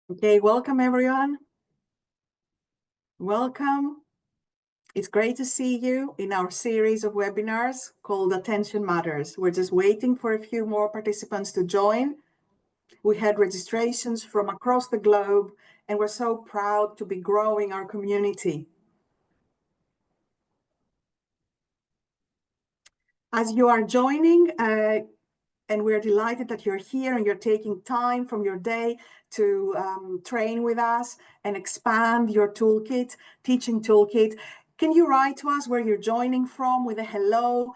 Okay, welcome everyone. Welcome. It's great to see you in our series of webinars called Attention Matters. We're just waiting for a few more participants to join. We had registrations from across the globe, and we're so proud to be growing our community. As you are joining, and we're delighted that you're here and you're taking time from your day to train with us and expand your toolkit, teaching toolkit. Can you write to us where you're joining from with a hello?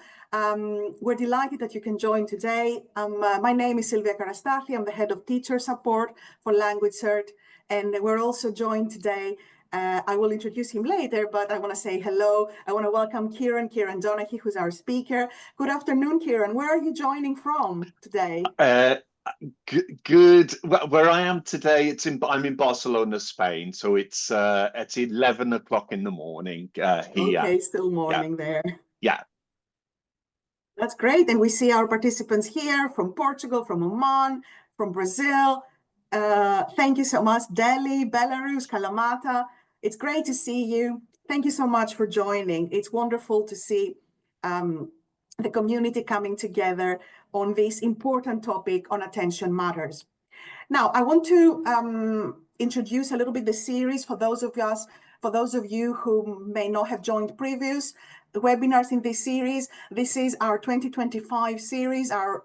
We're delighted that you can join today. My name is Silvia Karastasi. I'm the head of teacher support for Language Cert. And we're also joined today. I will introduce him later, but I want to say hello. I want to welcome Kieran Donaghy, who's our speaker. Good afternoon, Kieran. Where are you joining from today? Good. Where I am today, I'm in Barcelona, Spain. So it's 11 o'clock in the morning here. Okay, still morning there. Yeah. That's great. And we see our participants here from Portugal, from Oman, from Brazil. Thank you so much. Delhi, Belarus, Kalamata. It's great to see you. Thank you so much for joining. It's wonderful to see the community coming together on this important topic on attention matters. Now, I want to introduce a little bit the series for those of you who may not have joined previous webinars in this series. This is our 2025 series, our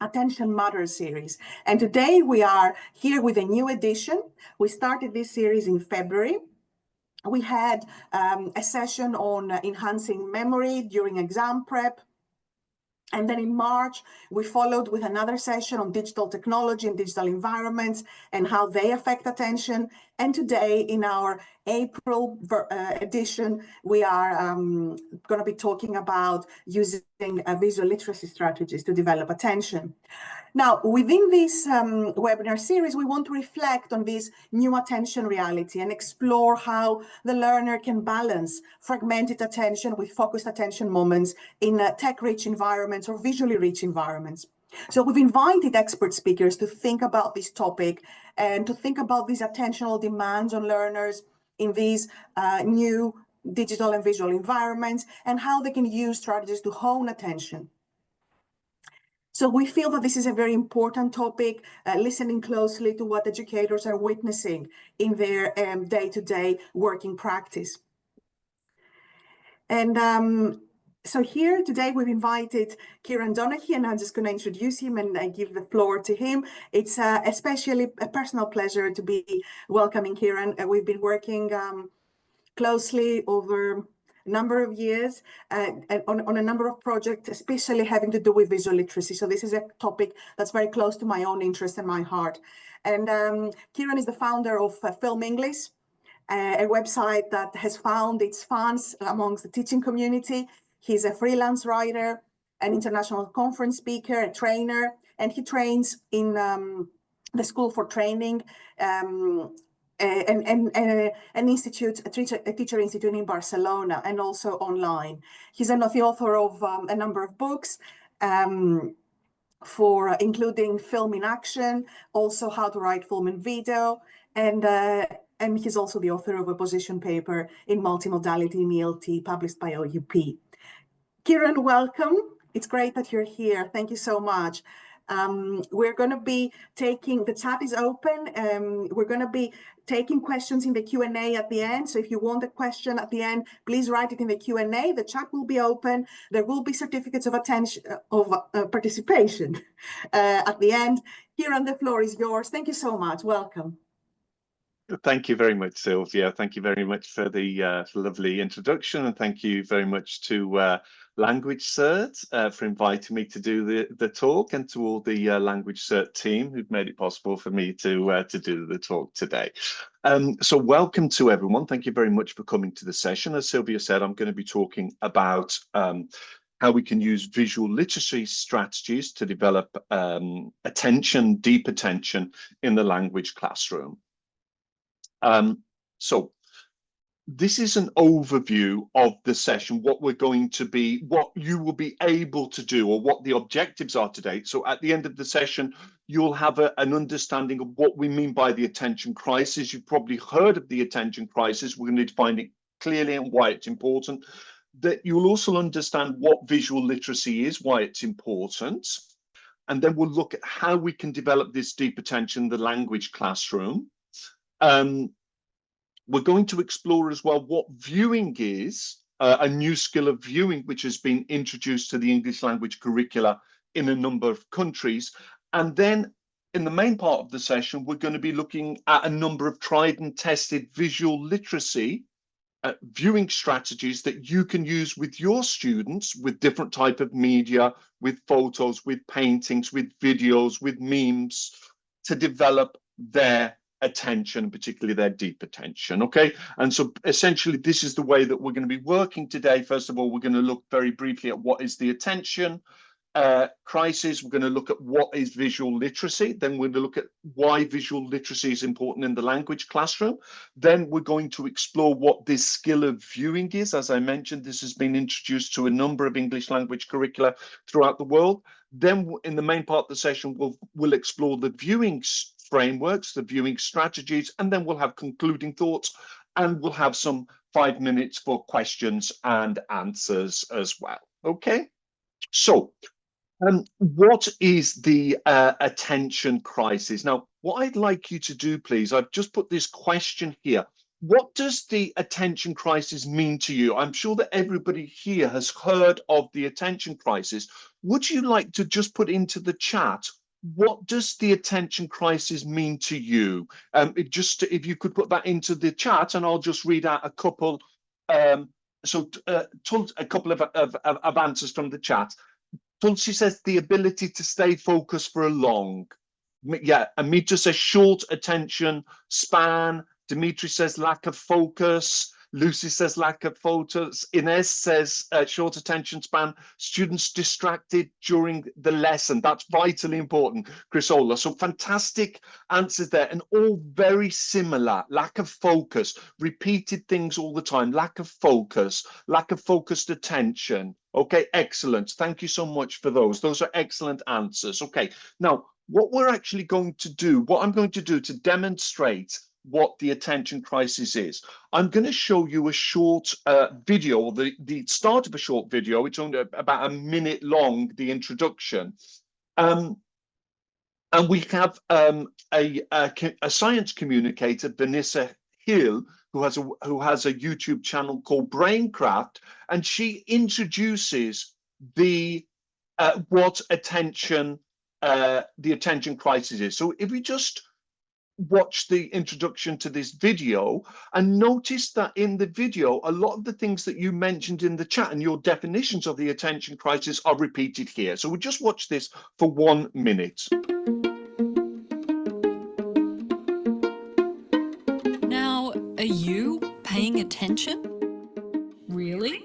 Attention Matters series. And today we are here with a new edition. We started this series in February. We had a session on enhancing memory during exam prep. And then in March, we followed with another session on digital technology and digital environments and how they affect attention. And today, in our April edition, we are going to be talking about using visual literacy strategies to develop attention. Now, within this webinar series, we want to reflect on this new attention reality and explore how the learner can balance fragmented attention with focused attention moments in tech-rich environments or visually rich environments. So we've invited expert speakers to think about this topic and to think about these attentional demands on learners in these new digital and visual environments and how they can use strategies to hone attention. So we feel that this is a very important topic, listening closely to what educators are witnessing in their day-to-day working practice. And so here today we've invited Kieran Donaghy, and I'm just going to introduce him and I give the floor to him. It's especially a personal pleasure to be welcoming Kieran. We've been working closely over a number of years on a number of projects, especially having to do with visual literacy. So this is a topic that's very close to my own interest and my heart. And Kieran is the founder of Film English, a website that has found its fans amongst the teaching community. He's a freelance writer, an international conference speaker, a trainer, and he trains in the School for Training, an institute, a teacher institute in Barcelona, and also online. He's the author of a number of books, for including Film in Action, also How to Write Film and Video, and he's also the author of a position paper in multimodality in ELT published by OUP. Kieran, welcome. It's great that you're here. Thank you so much. We're going to be taking, the chat is open. We're going to be taking questions in the Q&A at the end. So if you want a question at the end, please write it in the Q&A. The chat will be open. There will be certificates of attention, of participation at the end. Kieran, the floor is yours. Thank you so much. Welcome. Thank you very much, Sylvia. Thank you very much for the lovely introduction, and thank you very much to Language Cert for inviting me to do the talk, and to all the Language Cert team who've made it possible for me to do the talk today. So welcome to everyone. Thank you very much for coming to the session. As Sylvia said, I'm going to be talking about how we can use visual literacy strategies to develop attention, deep attention in the language classroom. So this is an overview of the session, what you will be able to do, or what the objectives are today. So at the end of the session, you'll have an understanding of what we mean by the attention crisis. You've probably heard of the attention crisis. We're going to define it clearly and why it's important. That you'll also understand what visual literacy is, why it's important. And then we'll look at how we can develop this deep attention in the language classroom. We're going to explore as well what viewing is, a new skill of viewing, which has been introduced to the English language curricula in a number of countries. And then in the main part of the session, we're going to be looking at a number of tried and tested visual literacy viewing strategies that you can use with your students with different type of media, with photos, with paintings, with videos, with memes, to develop their attention, particularly their deep attention. Okay, and so essentially this is the way that we're going to be working today. First of all, we're going to look very briefly at what is the attention crisis. We're going to look at what is visual literacy. Then we're going to look at why visual literacy is important in the language classroom. Then we're going to explore what this skill of viewing is. As I mentioned, this has been introduced to a number of English language curricula throughout the world. Then in the main part of the session, we'll explore the viewing frameworks, the viewing strategies, and then we'll have concluding thoughts, and we'll have some 5 minutes for questions and answers as well. Okay, so what is the attention crisis? Now, what I'd like you to do, please, I've just put this question here. What does the attention crisis mean to you? I'm sure that everybody here has heard of the attention crisis. Would you like to just put into the chat, what does the attention crisis mean to you? If you could put that into the chat, and I'll just read out a couple. A couple of answers from the chat. Tulsi says the ability to stay focused for a long. Yeah, Amita says short attention span. Dimitri says lack of focus. Lucy says lack of focus. Inez says short attention span. Students distracted during the lesson. That's vitally important, Chrysola. So fantastic answers there, and all very similar. Lack of focus, repeated things all the time. Lack of focused attention. Okay, excellent. Thank you so much for those. Those are excellent answers. Okay, now what we're actually going to do, what I'm going to do to demonstrate what the attention crisis is, I'm going to show you a short video, or the start of a short video. It's only about a minute long, the introduction. And we have a science communicator, Vanessa Hill, who has a YouTube channel called Braincraft, and she introduces the attention crisis is. So if we just watch the introduction to this video and notice that in the video, a lot of the things that you mentioned in the chat and your definitions of the attention crisis are repeated here. So we'll just watch this for 1 minute. Now, are you paying attention? Really?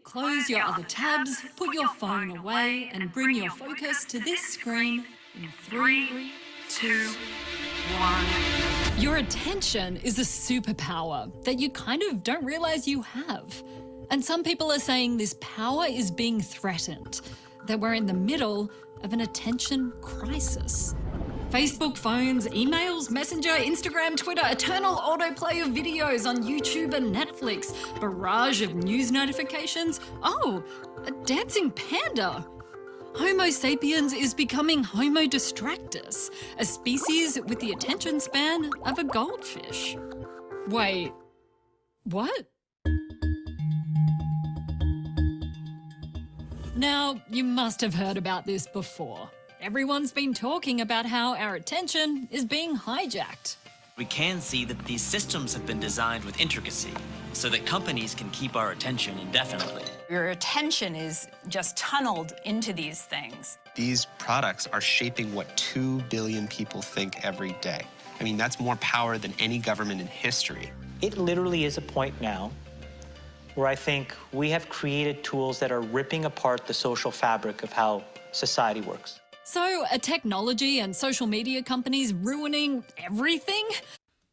Close your other tabs, put your phone away, and bring your focus to this screen in 3, 2, 1. Your attention is a superpower that you kind of don't realize you have. And some people are saying this power is being threatened, that we're in the middle of an attention crisis. Facebook phones, emails, Messenger, Instagram, Twitter, eternal autoplay of videos on YouTube and Netflix, barrage of news notifications. Oh, a dancing panda. Homo sapiens is becoming Homo distractus, a species with the attention span of a goldfish. Wait, what? Now, you must have heard about this before. Everyone's been talking about how our attention is being hijacked. We can see that these systems have been designed with intricacy so that companies can keep our attention indefinitely. Your attention is just tunneled into these things. These products are shaping what 2 billion people think every day. I mean, that's more power than any government in history. It literally is a point now where I think we have created tools that are ripping apart the social fabric of how society works. So, are technology and social media companies ruining everything?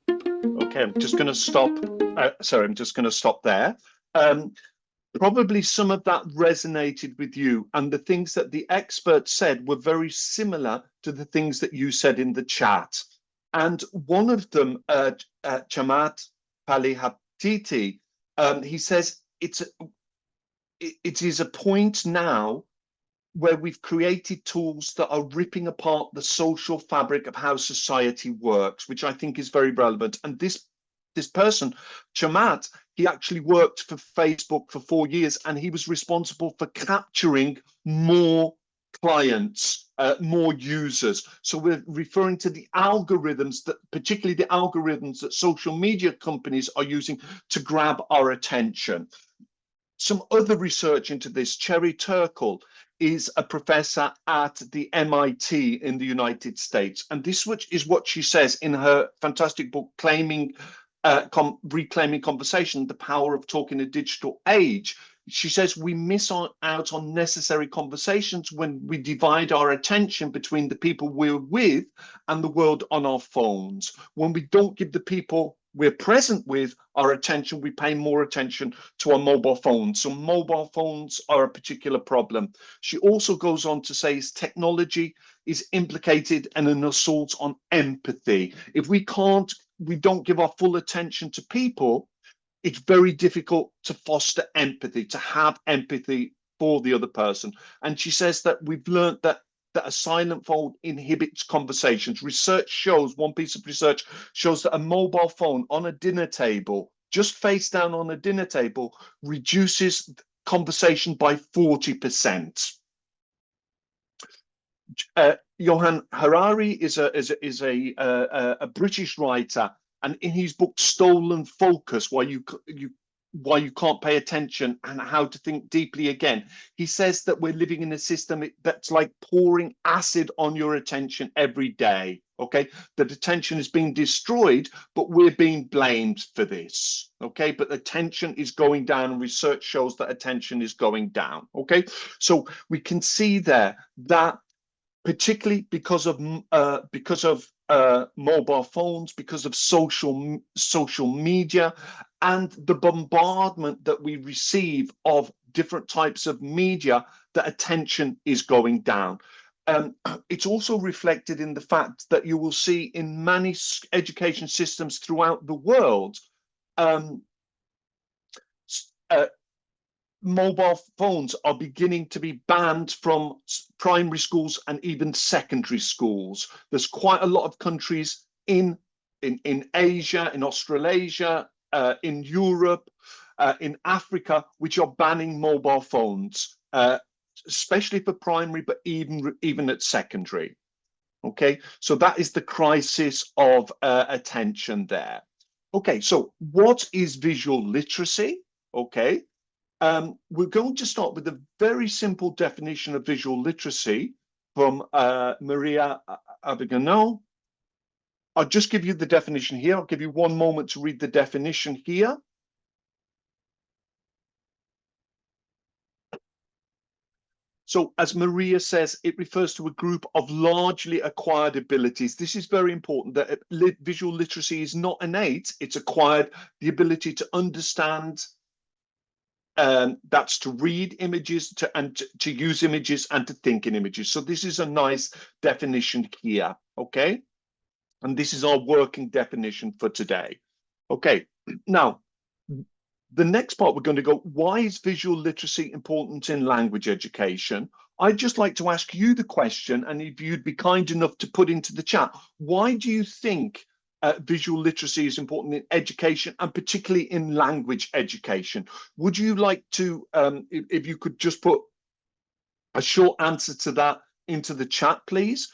Okay, I'm just going to stop. I'm just going to stop there. Probably some of that resonated with you, and the things that the expert said were very similar to the things that you said in the chat. And one of them, Chamat Palihaptiti, he says it is a point now where we've created tools that are ripping apart the social fabric of how society works, which I think is very relevant. And this person, Chamat, he actually worked for Facebook for 4 years, and he was responsible for capturing more clients, more users. So we're referring to the algorithms that, particularly the algorithms that social media companies are using to grab our attention. Some other research into this, Cherry Turkle is a professor at the MIT in the United States. And this is what she says in her fantastic book, Reclaiming Conversation, The Power of Talking in a Digital Age. She says we miss out on necessary conversations when we divide our attention between the people we're with and the world on our phones. When we don't give the people we're present with our attention, we pay more attention to our mobile phones. So mobile phones are a particular problem. She also goes on to say technology is implicated in an assault on empathy. If we don't give our full attention to people, it's very difficult to foster empathy, to have empathy for the other person. And she says that we've learned that a silent phone inhibits conversations. Research shows, one piece of research shows that a mobile phone on a dinner table, just face down on a dinner table, reduces conversation by 40%. Johan Harari is a British writer, and in his book Stolen Focus, why you can't pay attention and how to think deeply again, he says that we're living in a system that's like pouring acid on your attention every day. Okay, that attention is being destroyed, but we're being blamed for this. Okay, but attention is going down, and research shows that attention is going down. Okay, so we can see there that particularly because of mobile phones, because of social media, and the bombardment that we receive of different types of media, that attention is going down. It's also reflected in the fact that you will see in many education systems throughout the world, mobile phones are beginning to be banned from primary schools and even secondary schools. There's quite a lot of countries in Asia, in Australasia, in Europe, in Africa, which are banning mobile phones, especially for primary, but even at secondary. Okay, so that is the crisis of attention there. Okay, so what is visual literacy? Okay. We're going to start with a very simple definition of visual literacy from Maria Abigano. I'll just give you the definition here. I'll give you one moment to read the definition here. So as Maria says, it refers to a group of largely acquired abilities. This is very important, that visual literacy is not innate, it's acquired. The ability to understand, that's to read images, to use images, and to think in images. So this is a nice definition here, okay? And this is our working definition for today. Okay, now, the next part we're going to go, why is visual literacy important in language education? I'd just like to ask you the question, and if you'd be kind enough to put into the chat, why do you think visual literacy is important in education, and particularly in language education? Would you like to, if you could just put a short answer to that into the chat, please?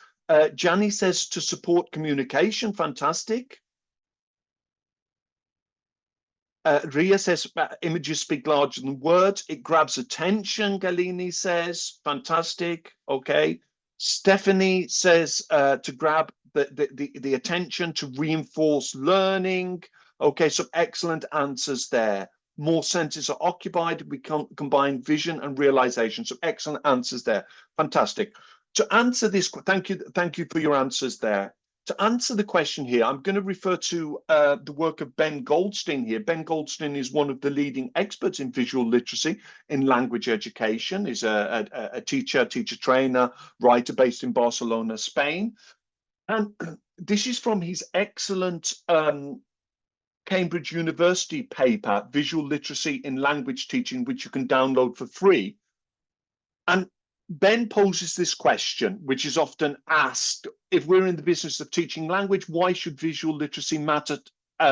Jani says to support communication, fantastic. Ria says images speak larger than words. It grabs attention, Galini says, fantastic, okay. Stephanie says to grab the attention, to reinforce learning. Okay, so excellent answers there. More senses are occupied. We can combine vision and realization. So excellent answers there. Fantastic. To answer this, thank you for your answers there. to answer the question here, I'm going to refer to the work of Ben Goldstein here. Ben Goldstein is one of the leading experts in visual literacy in language education. He's a teacher trainer, writer based in Barcelona, Spain. And this is from his excellent Cambridge University paper, Visual Literacy in Language Teaching, which you can download for free. And Ben poses this question, which is often asked: if we're in the business of teaching language, why should visual literacy matter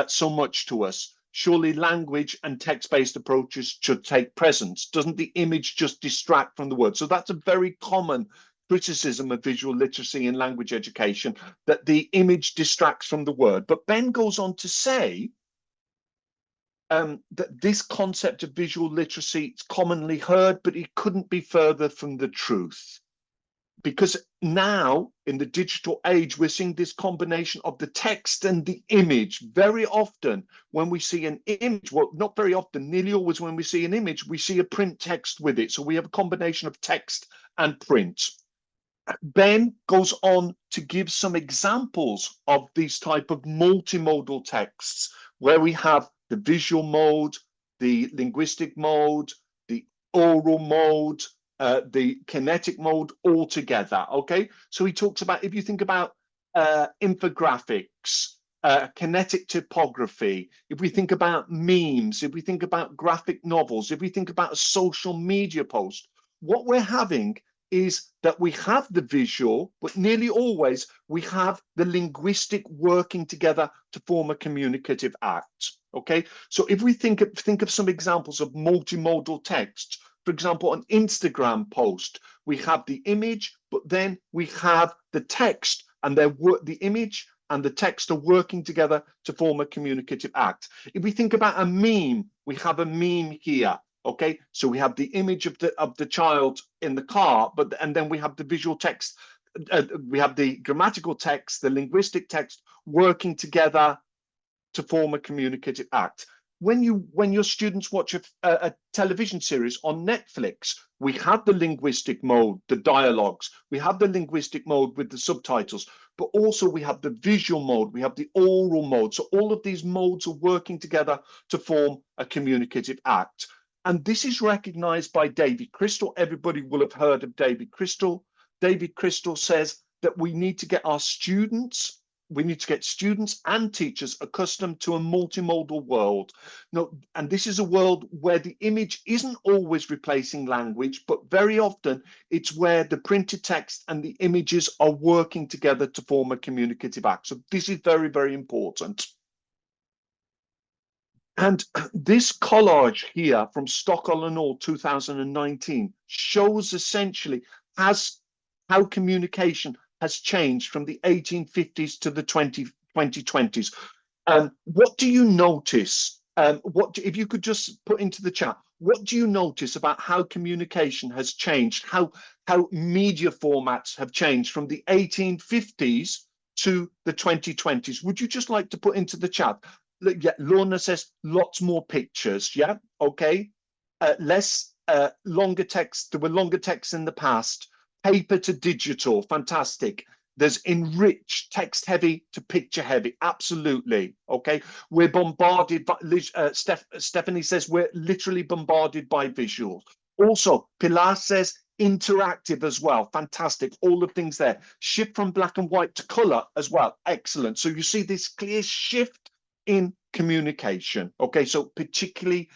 so much to us? Surely language and text-based approaches should take precedence. Doesn't the image just distract from the word? So that's a very common criticism of visual literacy in language education, that the image distracts from the word. But Ben goes on to say that this concept of visual literacy is commonly heard, but it couldn't be further from the truth. Because now, in the digital age, we're seeing this combination of the text and the image. Very often, when we see an image, well, not very often, nearly always when we see an image, we see a print text with it. So we have a combination of text and print. Ben goes on to give some examples of these type of multimodal texts, where we have the visual mode, the linguistic mode, the oral mode, the kinetic mode all together. Okay, so he talks about, if you think about infographics, kinetic typography, if we think about memes, if we think about graphic novels, if we think about a social media post, what we're having is that we have the visual, but nearly always we have the linguistic working together to form a communicative act. Okay, so if we think of some examples of multimodal text, for example, an Instagram post, we have the image, but then we have the text, and the image and the text are working together to form a communicative act. If we think about a meme, we have a meme here. Okay, so we have the image of the child in the car, and then we have the visual text. We have the grammatical text, the linguistic text working together to form a communicative act. When your students watch a television series on Netflix, we have the linguistic mode, the dialogues. We have the linguistic mode with the subtitles, but also we have the visual mode. We have the oral mode. So all of these modes are working together to form a communicative act. And this is recognized by David Crystal. Everybody will have heard of David Crystal. David Crystal says that we need to get students and teachers accustomed to a multimodal world. No, and this is a world where the image isn't always replacing language, but very often it's where the printed text and the images are working together to form a communicative act. So this is very, very important. And this collage here from Stockwell and all 2019 shows essentially how communication has changed from the 1850s to the 2020s. What do you notice? If you could just put into the chat, what do you notice about how communication has changed, how media formats have changed from the 1850s to the 2020s? Would you just like to put into the chat? Yeah, Lorna says lots more pictures. Yeah, okay. Less longer text. There were longer texts in the past. Paper to digital, fantastic. There's enriched, text heavy to picture heavy, absolutely. Okay, we're bombarded by, Stephanie says we're literally bombarded by visuals. Also, Pilar says interactive as well, fantastic. All the things there. Shift from black and white to color as well, excellent. So you see this clear shift in communication. Okay, so particularly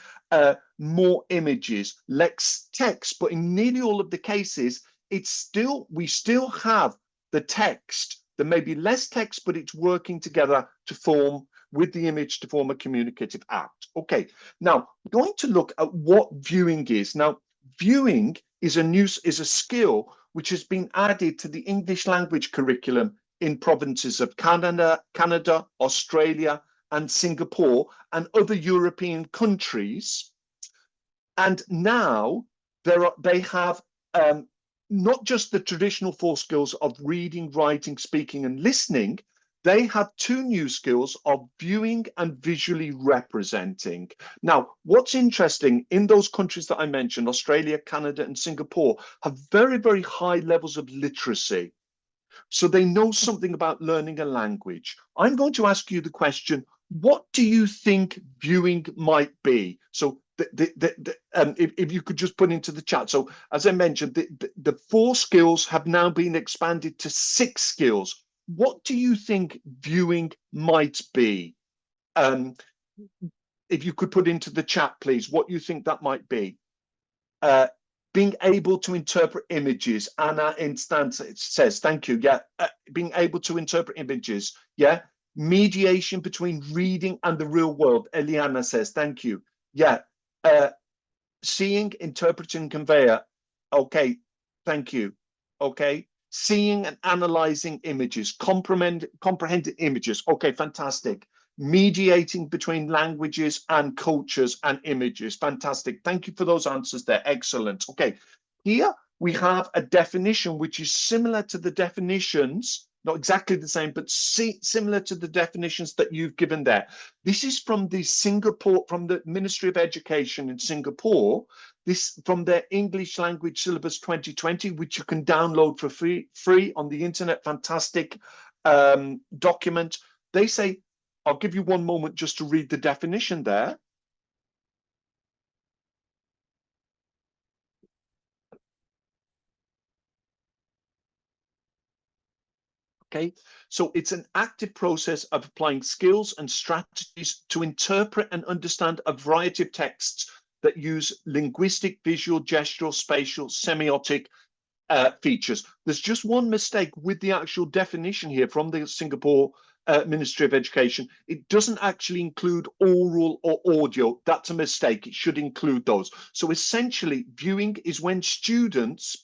more images, less text, but in nearly all of the cases, we still have the text. There may be less text, but it's working together to form with the image to form a communicative act. Okay, now we're going to look at what viewing is. Now, viewing is a skill which has been added to the English language curriculum in provinces of Canada, Australia, and Singapore, and other European countries. And now they have not just the traditional 4 skills of reading, writing, speaking, and listening. They have 2 new skills of viewing and visually representing. Now, what's interesting, in those countries that I mentioned, Australia, Canada, and Singapore, have very, very high levels of literacy. So they know something about learning a language. I'm going to ask you the question, what do you think viewing might be? So if you could just put into the chat. So as I mentioned, the 4 skills have now been expanded to 6 skills. What do you think viewing might be? If you could put into the chat, please, what you think that might be. Being able to interpret images. Anna Instance says, thank you. Yeah, being able to interpret images. Yeah, mediation between reading and the real world. Eliana says, thank you. Yeah, seeing, interpreting, conveyor. Okay, thank you. Okay, seeing and analyzing images, comprehending images. Okay, fantastic. Mediating between languages and cultures and images. Fantastic. Thank you for those answers there. Excellent. Okay, here we have a definition which is similar to the definitions, not exactly the same, but similar to the definitions that you've given there. This is from the Ministry of Education in Singapore. This from their English language syllabus 2020, which you can download for free on the internet. Fantastic document. They say, I'll give you one moment just to read the definition there. Okay, so it's an active process of applying skills and strategies to interpret and understand a variety of texts that use linguistic, visual, gestural, spatial, semiotic features. There's just one mistake with the actual definition here from the Singapore Ministry of Education. It doesn't actually include oral or audio. That's a mistake. It should include those. So essentially, viewing is when students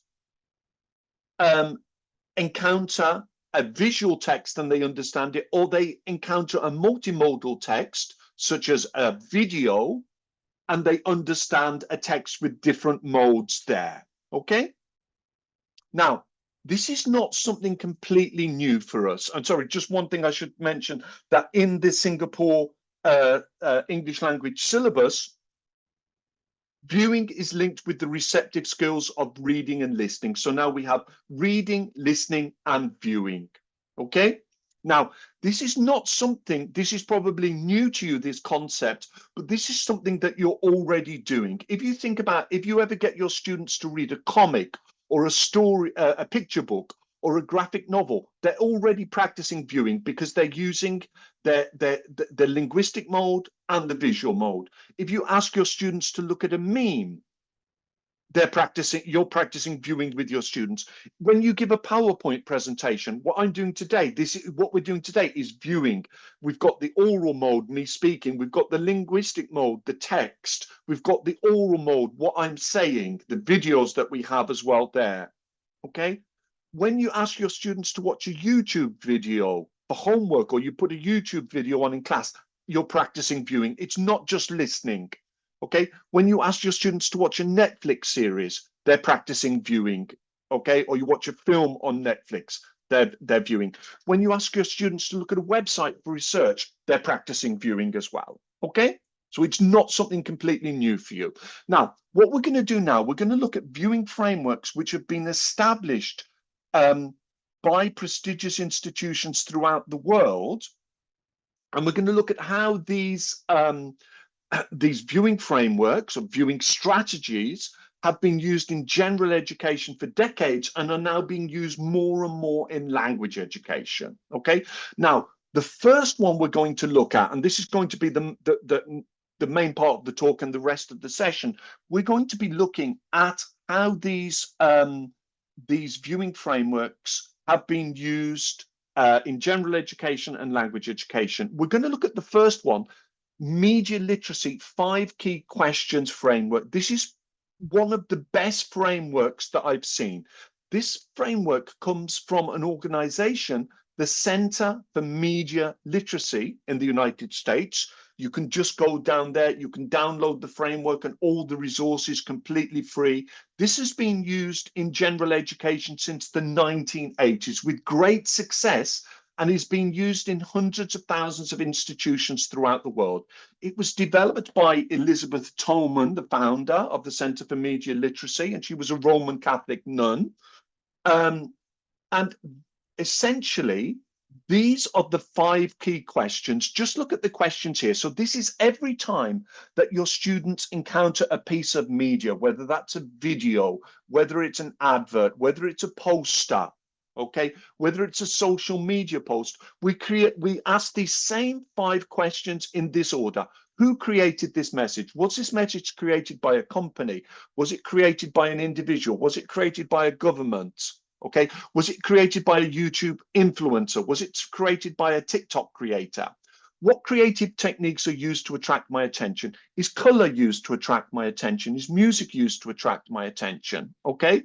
encounter a visual text and they understand it, or they encounter a multimodal text, such as a video, and they understand a text with different modes there. Okay? Now, this is not something completely new for us. I'm sorry, just one thing I should mention, that in the Singapore English language syllabus, viewing is linked with the receptive skills of reading and listening. So now we have reading, listening, and viewing. Okay? Now, this is not something, this is probably new to you, this concept, but this is something that you're already doing. If you think about, if you ever get your students to read a comic or a story, a picture book, or a graphic novel, they're already practicing viewing because they're using the linguistic mode and the visual mode. If you ask your students to look at a meme, you're practicing viewing with your students. When you give a PowerPoint presentation, what I'm doing today, what we're doing today is viewing. We've got the oral mode, me speaking. We've got the linguistic mode, the text. We've got the oral mode, what I'm saying, the videos that we have as well there. Okay? When you ask your students to watch a YouTube video for homework, or you put a YouTube video on in class, you're practicing viewing. It's not just listening. Okay, when you ask your students to watch a Netflix series, they're practicing viewing. Okay, or you watch a film on Netflix, they're viewing. When you ask your students to look at a website for research, they're practicing viewing as well. Okay, so it's not something completely new for you. Now, what we're going to do now, we're going to look at viewing frameworks which have been established by prestigious institutions throughout the world, and we're going to look at how these viewing frameworks or viewing strategies have been used in general education for decades and are now being used more and more in language education. Okay, now the first one we're going to look at, and this is going to be the main part of the talk and the rest of the session, we're going to be looking at how these viewing frameworks have been used in general education and language education. We're going to look at the first one, Media Literacy 5 Key Questions Framework. This is one of the best frameworks that I've seen. This framework comes from an organization, the Center for Media Literacy in the United States. You can just go down there, you can download the framework and all the resources completely free. This has been used in general education since the 1980s with great success, and is being used in hundreds of thousands of institutions throughout the world. It was developed by Elizabeth Tolman, the founder of the Center for Media Literacy, and she was a Roman Catholic nun. And essentially, these are the 5 key questions. Just look at the questions here. So this is every time that your students encounter a piece of media, whether that's a video, whether it's an advert, whether it's a poster, okay, whether it's a social media post, we ask these same 5 questions in this order. Who created this message? Was this message created by a company? Was it created by an individual? Was it created by a government? Okay, was it created by a YouTube influencer? Was it created by a TikTok creator? What creative techniques are used to attract my attention? Is color used to attract my attention? Is music used to attract my attention? Okay,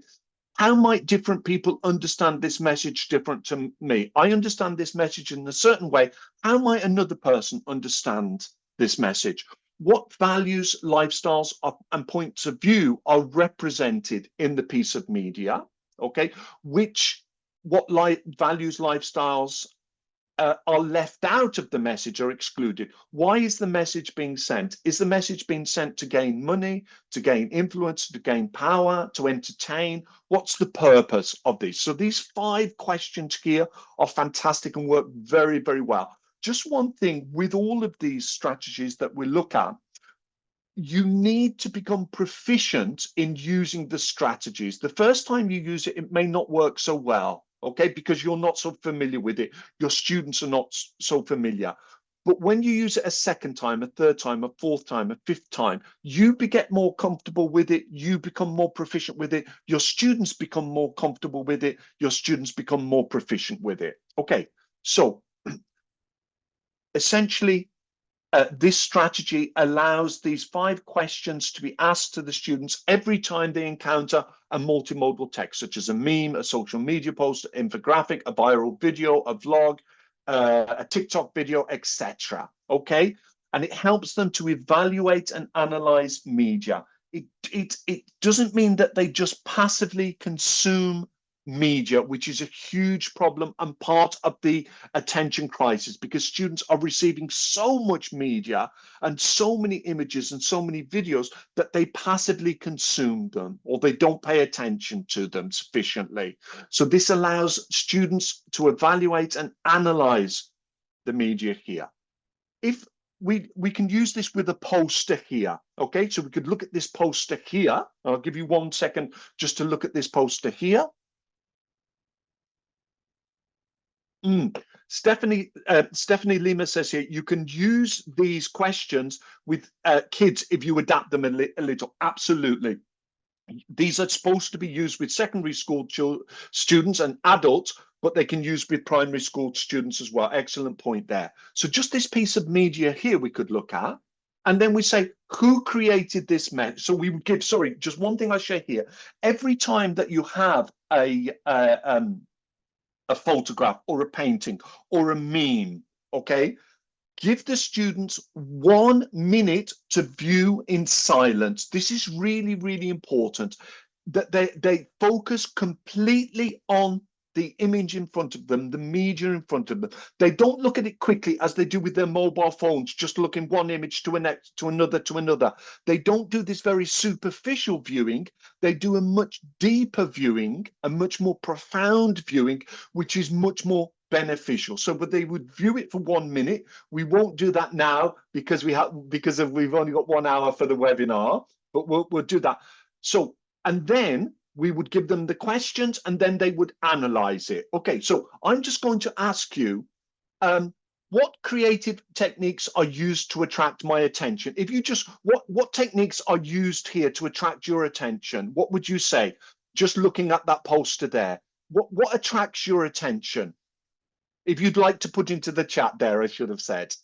how might different people understand this message different to me? I understand this message in a certain way. How might another person understand this message? What values, lifestyles, and points of view are represented in the piece of media? Okay, what values, lifestyles are left out of the message or excluded? Why is the message being sent? Is the message being sent to gain money, to gain influence, to gain power, to entertain? What's the purpose of this? So these 5 questions here are fantastic and work very, very well. Just one thing with all of these strategies that we look at, you need to become proficient in using the strategies. The first time you use it, it may not work so well, okay, because you're not so familiar with it. Your students are not so familiar. But when you use it a second time, a third time, a fourth time, a fifth time, you get more comfortable with it. You become more proficient with it. Your students become more comfortable with it. Your students become more proficient with it. Okay, so essentially, this strategy allows these 5 questions to be asked to the students every time they encounter a multimodal text, such as a meme, a social media post, an infographic, a viral video, a vlog, a TikTok video, etc. Okay, and it helps them to evaluate and analyze media. It doesn't mean that they just passively consume media, which is a huge problem and part of the attention crisis, because students are receiving so much media and so many images and so many videos that they passively consume them, or they don't pay attention to them sufficiently. So this allows students to evaluate and analyze the media here. If we can use this with a poster here, okay, so we could look at this poster here. I'll give you 1 second just to look at this poster here. Stephanie Lima says here, you can use these questions with kids if you adapt them a little. Absolutely. These are supposed to be used with secondary school students and adults, but they can use with primary school students as well. Excellent point there. So just this piece of media here we could look at, and then we say, who created this message? So we would give, sorry, just one thing I share here. Every time that you have a photograph or a painting or a meme, okay, give the students 1 minute to view in silence. This is really, really important, that they focus completely on the image in front of them, the media in front of them. They don't look at it quickly as they do with their mobile phones, just looking one image to another to another. They don't do this very superficial viewing. They do a much deeper viewing, a much more profound viewing, which is much more beneficial. So but they would view it for 1 minute. We won't do that now because we've only got 1 hour for the webinar, but we'll do that. So, and then we would give them the questions and then they would analyze it. Okay, so I'm just going to ask you, what creative techniques are used to attract my attention? If you just, what techniques are used here to attract your attention? What would you say? Just looking at that poster there, what attracts your attention? If you'd like to put into the chat there, I should have said.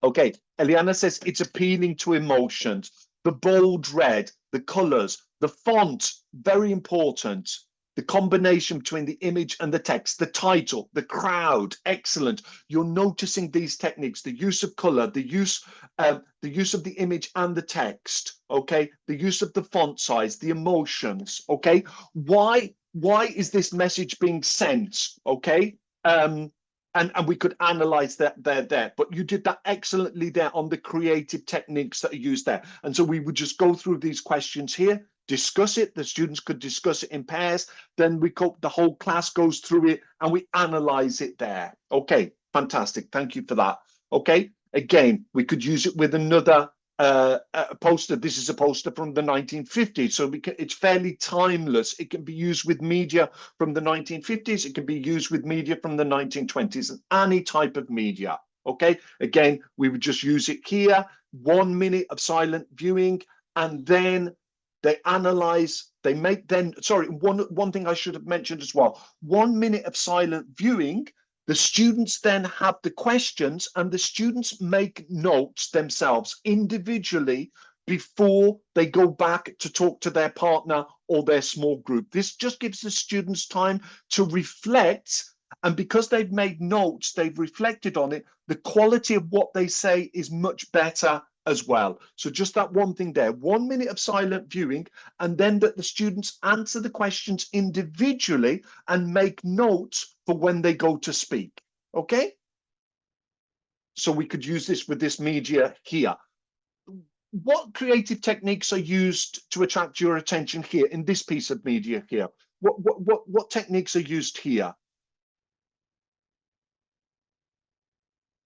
Okay, Eliana says it's appealing to emotions. The bold red, the colors, the font, very important. The combination between the image and the text, the title, the crowd, excellent. You're noticing these techniques, the use of color, the use of the image and the text, okay? The use of the font size, the emotions, okay? Why is this message being sent, okay? And we could analyze that there, but you did that excellently there on the creative techniques that are used there. And so we would just go through these questions here, discuss it. The students could discuss it in pairs. Then the whole class goes through it and we analyze it there. Okay, fantastic. Thank you for that. Okay, again, we could use it with another poster. This is a poster from the 1950s, so it's fairly timeless. It can be used with media from the 1950s. It can be used with media from the 1920s, and any type of media. Okay, again, we would just use it here. 1 minute of silent viewing, and then they analyze. They make then. Sorry, one thing I should have mentioned as well. 1 minute of silent viewing. The students then have the questions, and the students make notes themselves individually before they go back to talk to their partner or their small group. This just gives the students time to reflect, and because they've made notes, they've reflected on it, the quality of what they say is much better as well. So just that one thing there, 1 minute of silent viewing, and then that the students answer the questions individually and make notes for when they go to speak. Okay? So we could use this with this media here. What creative techniques are used to attract your attention here in this piece of media here? What techniques are used here?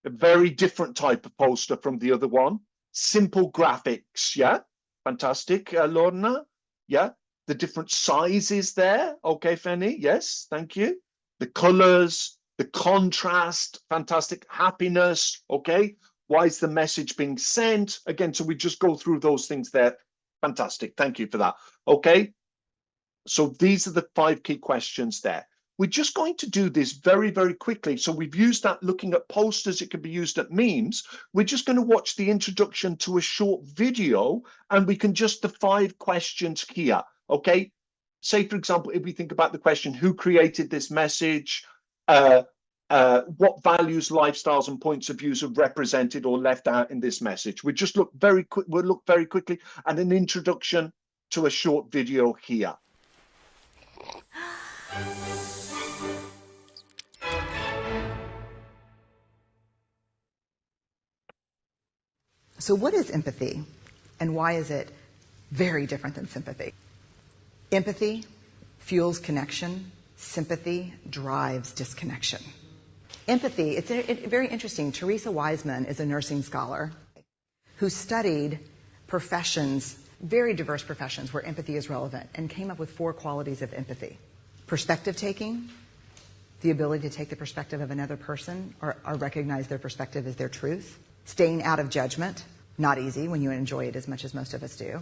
A very different type of poster from the other one. Simple graphics, yeah, fantastic, Lorna, yeah, the different sizes there, okay, Fanny, yes, thank you, the colors, the contrast, fantastic, happiness, okay, why is the message being sent, again, so we just go through those things there, fantastic, thank you for that, okay, so these are the 5 key questions there. We're just going to do this very, very quickly. So we've used that looking at posters. It can be used at memes. We're just going to watch the introduction to a short video, and we can just the 5 questions here. Okay. Say, for example, if we think about the question, who created this message? What values, lifestyles, and points of views are represented or left out in this message? We just look very quick. We'll look very quickly at an introduction to a short video here. So what is empathy, and why is it very different than sympathy? Empathy fuels connection. Sympathy drives disconnection. Empathy, it's very interesting. Teresa Wiseman is a nursing scholar who studied professions, very diverse professions where empathy is relevant, and came up with 4 qualities of empathy. Perspective taking, the ability to take the perspective of another person or recognize their perspective as their truth. Staying out of judgment, not easy when you enjoy it as much as most of us do.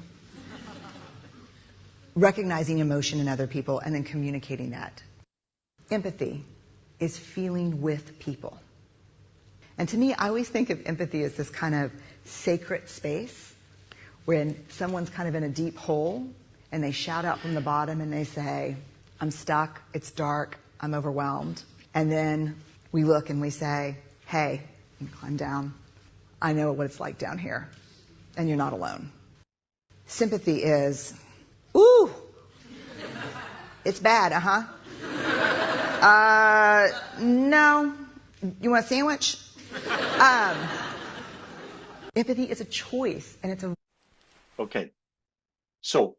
Recognizing emotion in other people and then communicating that. Empathy is feeling with people. And to me, I always think of empathy as this kind of sacred space when someone's kind of in a deep hole and they shout out from the bottom and they say, I'm stuck, it's dark, I'm overwhelmed. And then we look and we say, hey, you can climb down. I know what it's like down here, and you're not alone. Sympathy is, ooh, it's bad, no, you want a sandwich? Empathy is a choice, and it's a... Okay, so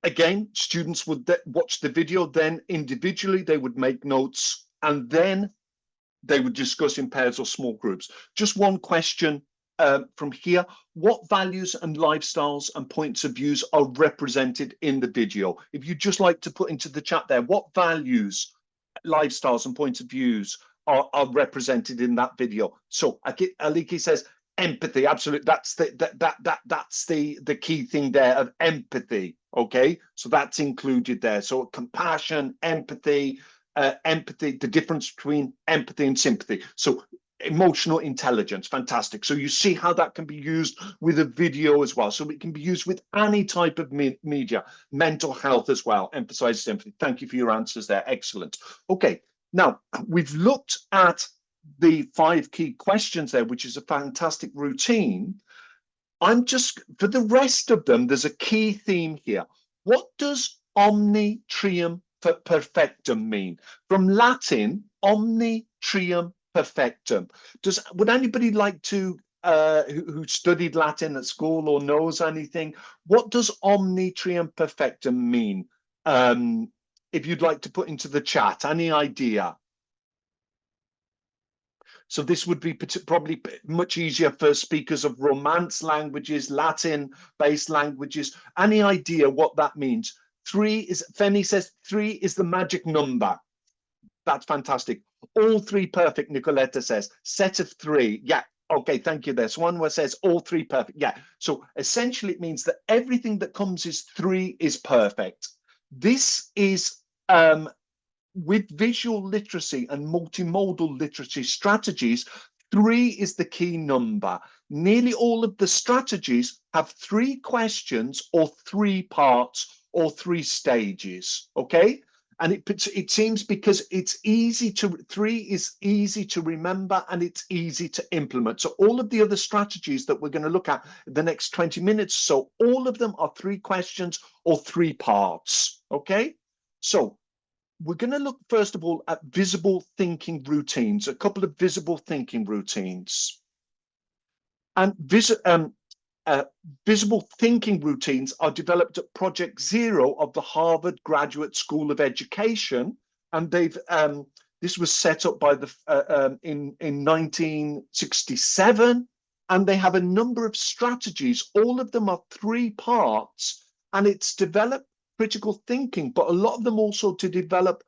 again, students would watch the video, then individually they would make notes, and then they would discuss in pairs or small groups. Just one question from here. What values and lifestyles and points of views are represented in the video? If you'd just like to put into the chat there, what values, lifestyles and points of views are represented in that video? So Aliki says empathy, absolutely. That's the key thing there of empathy. Okay, so that's included there. So compassion, empathy, the difference between empathy and sympathy. So emotional intelligence, fantastic. So you see how that can be used with a video as well. So it can be used with any type of media, mental health as well, emphasizes empathy. Thank you for your answers there, excellent. Okay, now we've looked at the 5 key questions there, which is a fantastic routine. For the rest of them, there's a key theme here. What does omni trium perfectum mean? From Latin, omni trium perfectum. Would anybody like to who studied Latin at school or knows anything, what does omni trium perfectum mean? If you'd like to put into the chat, any idea? So this would be probably much easier for speakers of Romance languages, Latin-based languages. Any idea what that means? Femi says 3 is the magic number. That's fantastic. All 3 perfect, Nicoletta says. Set of 3. Yeah, okay, thank you. There's one where it says all 3 perfect. Yeah, so essentially it means that everything that comes as 3 is perfect. This is with visual literacy and multimodal literacy strategies, 3 is the key number. Nearly all of the strategies have 3 questions or 3 parts or 3 stages, okay? And it seems because it's easy to, 3 is easy to remember and it's easy to implement. So all of the other strategies that we're going to look at in the next 20 minutes, so all of them are 3 questions or 3 parts, okay? So we're going to look, first of all, at visible thinking routines, a couple of visible thinking routines. And visible thinking routines are developed at Project Zero of the Harvard Graduate School of Education. And they've this was set up by the in 1967. And they have a number of strategies. All of them are 3 parts. And it's developed critical thinking, but a lot of them also to develop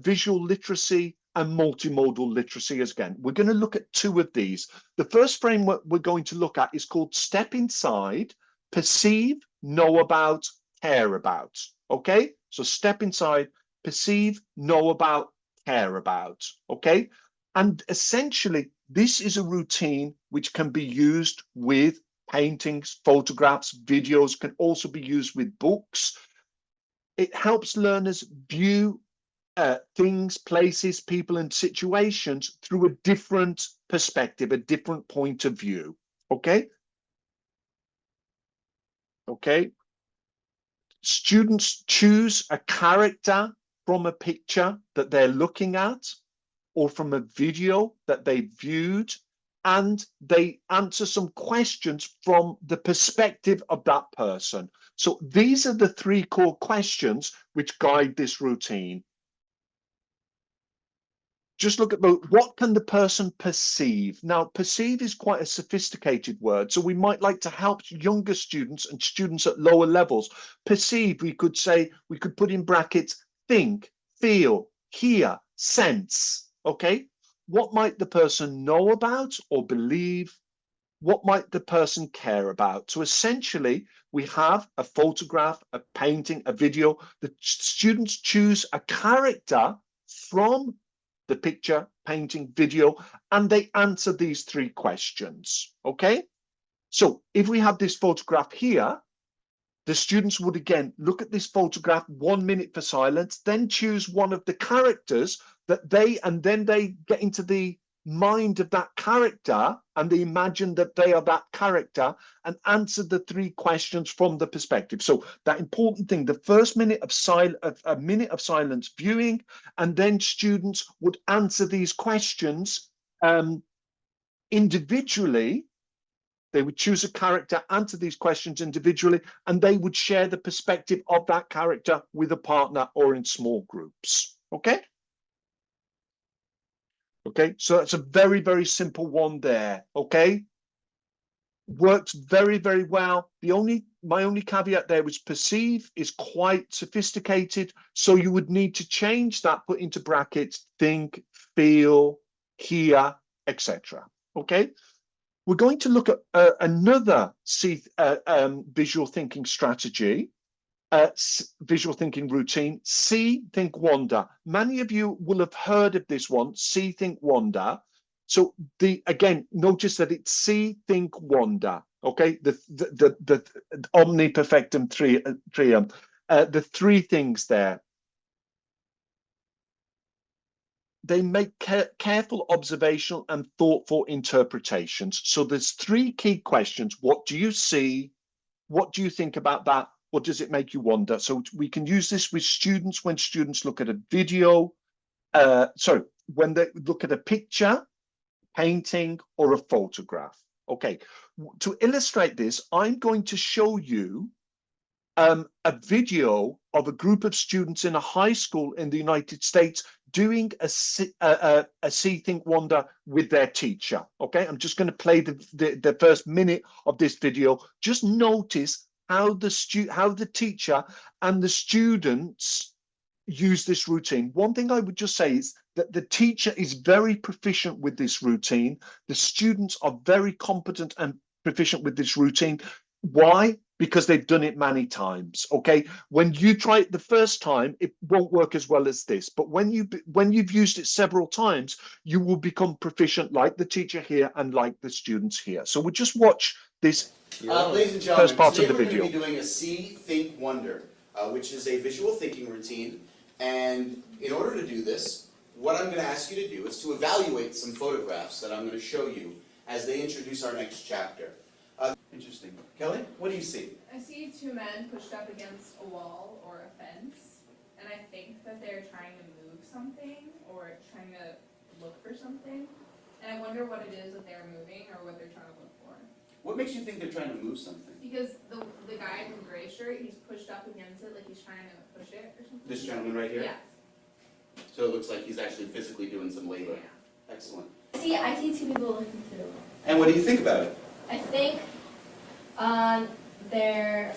visual literacy and multimodal literacy. Again, we're going to look at 2 of these. The first framework we're going to look at is called Step Inside, Perceive, Know About, Care About. Okay, so step inside, perceive, know about, care about. Okay, and essentially this is a routine which can be used with paintings, photographs, videos, can also be used with books. It helps learners view things, places, people, and situations through a different perspective, a different point of view. Okay? Okay. Students choose a character from a picture that they're looking at or from a video that they viewed, and they answer some questions from the perspective of that person. So these are the 3 core questions which guide this routine. Just look at what can the person perceive? Now, perceive is quite a sophisticated word, so we might like to help younger students and students at lower levels. Perceive, we could say, we could put in brackets, think, feel, hear, sense, okay? What might the person know about or believe? What might the person care about? So essentially, we have a photograph, a painting, a video. The students choose a character from the picture, painting, video, and they answer these 3 questions, okay? So if we have this photograph here, the students would again look at this photograph, 1 minute for silence, then choose one of the characters that and then they get into the mind of that character and they imagine that they are that character and answer the 3 questions from the perspective. So that important thing, the first minute of a minute of silence viewing, and then students would answer these questions individually. They would choose a character, answer these questions individually, and they would share the perspective of that character with a partner or in small groups. Okay? Okay, so that's a very, very simple one there. Okay? Works very, very well. My only caveat there was perceive is quite sophisticated, so you would need to change that, put into brackets, think, feel, hear, etc. Okay? We're going to look at another visual thinking strategy, visual thinking routine, see, think, wonder. Many of you will have heard of this one, see, think, wonder. So again, notice that it's see, think, wonder. Okay, the omni perfectum trium, the 3 things there. They make careful observational and thoughtful interpretations. So there's 3 key questions. What do you see? What do you think about that? What does it make you wonder? So we can use this with students when students look at a video, when they look at a picture, painting, or a photograph. Okay, to illustrate this, I'm going to show you a video of a group of students in a high school in the United States doing a See, Think, Wonder with their teacher. Okay, I'm just going to play the first minute of this video. Just notice how the teacher and the students use this routine. One thing I would just say is that the teacher is very proficient with this routine. The students are very competent and proficient with this routine. Why? Because they've done it many times. Okay, when you try it the first time, it won't work as well as this, but when you've used it several times, you will become proficient, like the teacher here and like the students here. So we'll just watch this ladies and gentlemen, first part today of the we're video. going to be doing a See, Think, Wonder, which is a visual thinking routine. And in order to do this, what I'm going to ask you to do is to evaluate some photographs that I'm going to show you as they introduce our next chapter. Interesting. Kelly, what do you see? I see two men pushed up against a wall or a fence, and I think that they're trying to move something or trying to look for something. And I wonder what it is that they're moving or what they're trying to look for. What makes you think they're trying to move something? Because the guy in the gray shirt, he's pushed up against it like he's trying to push it or something. This gentleman right here? Yes. So it looks like he's actually physically doing some labor. Yeah. Excellent. I see two people looking through. And what do you think about it? I think they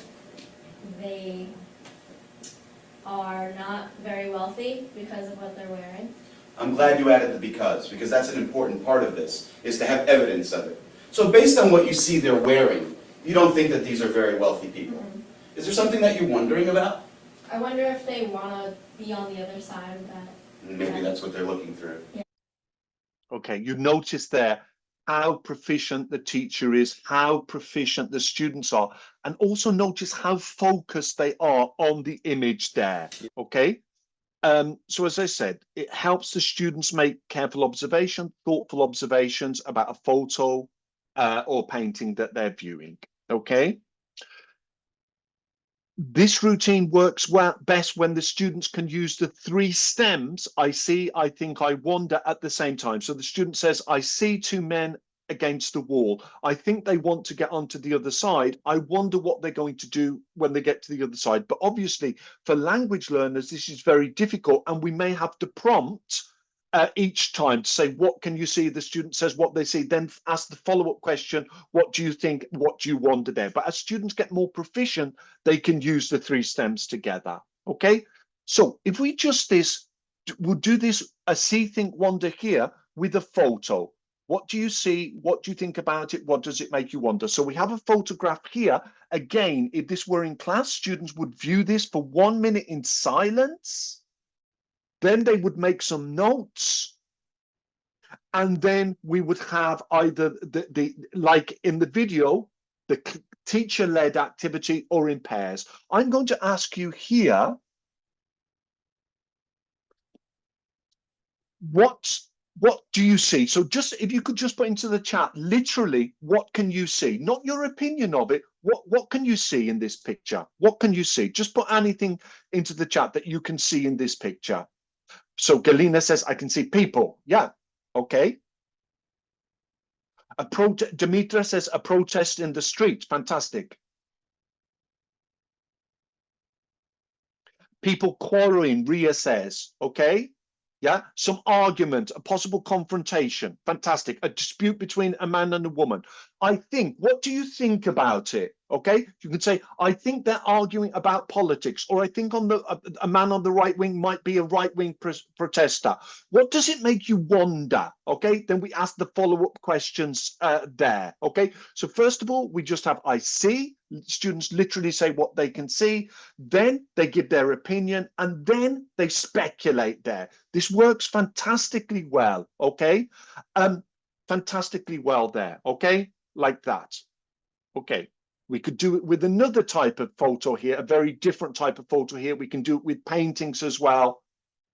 are not very wealthy because of what they're wearing. I'm glad you added the because that's an important part of this, is to have evidence of it. So based on what you see they're wearing, you don't think that these are very wealthy people. Mm-hmm. Is there something that you're wondering about? I wonder if they want to be on the other side of that. Maybe that's what they're looking through. Yeah. Okay, you notice there how proficient the teacher is, how proficient the students are, and also notice how focused they are on the image there. Okay, so as I said, it helps the students make careful observation, thoughtful observations about a photo or painting that they're viewing. Okay. This routine works best when the students can use the three stems, I see, I think, I wonder, at the same time. So the student says, I see two men against the wall. I think they want to get onto the other side. I wonder what they're going to do when they get to the other side. But obviously, for language learners, this is very difficult, and we may have to prompt each time to say, what can you see? The student says what they see, then ask the follow-up question, what do you think, what do you wonder there? But as students get more proficient, they can use the three stems together. Okay, so if we just we'll do this a See, Think, Wonder here with a photo. What do you see? What do you think about it? What does it make you wonder? So we have a photograph here. Again, if this were in class, students would view this for 1 minute in silence. Then they would make some notes, and then we would have either the like in the video, the teacher-led activity, or in pairs. I'm going to ask you here, what do you see? So just if you could just put into the chat, literally, what can you see? Not your opinion of it. What can you see in this picture? What can you see? Just put anything into the chat that you can see in this picture. So Galina says, I can see people. Yeah, okay. Demetra says, a protest in the street. Fantastic. People quarreling, Ria says, okay. Yeah, some argument, a possible confrontation. Fantastic. A dispute between a man and a woman. I think, what do you think about it? Okay, you can say, I think they're arguing about politics, or I think a man on the right wing might be a right wing protester. What does it make you wonder? Okay, then we ask the follow-up questions there. Okay, so first of all, we just have I see. Students literally say what they can see, then they give their opinion, and then they speculate there. This works fantastically well, okay? Fantastically well there, okay? Like that. Okay, we could do it with another type of photo here, a very different type of photo here. We can do it with paintings as well,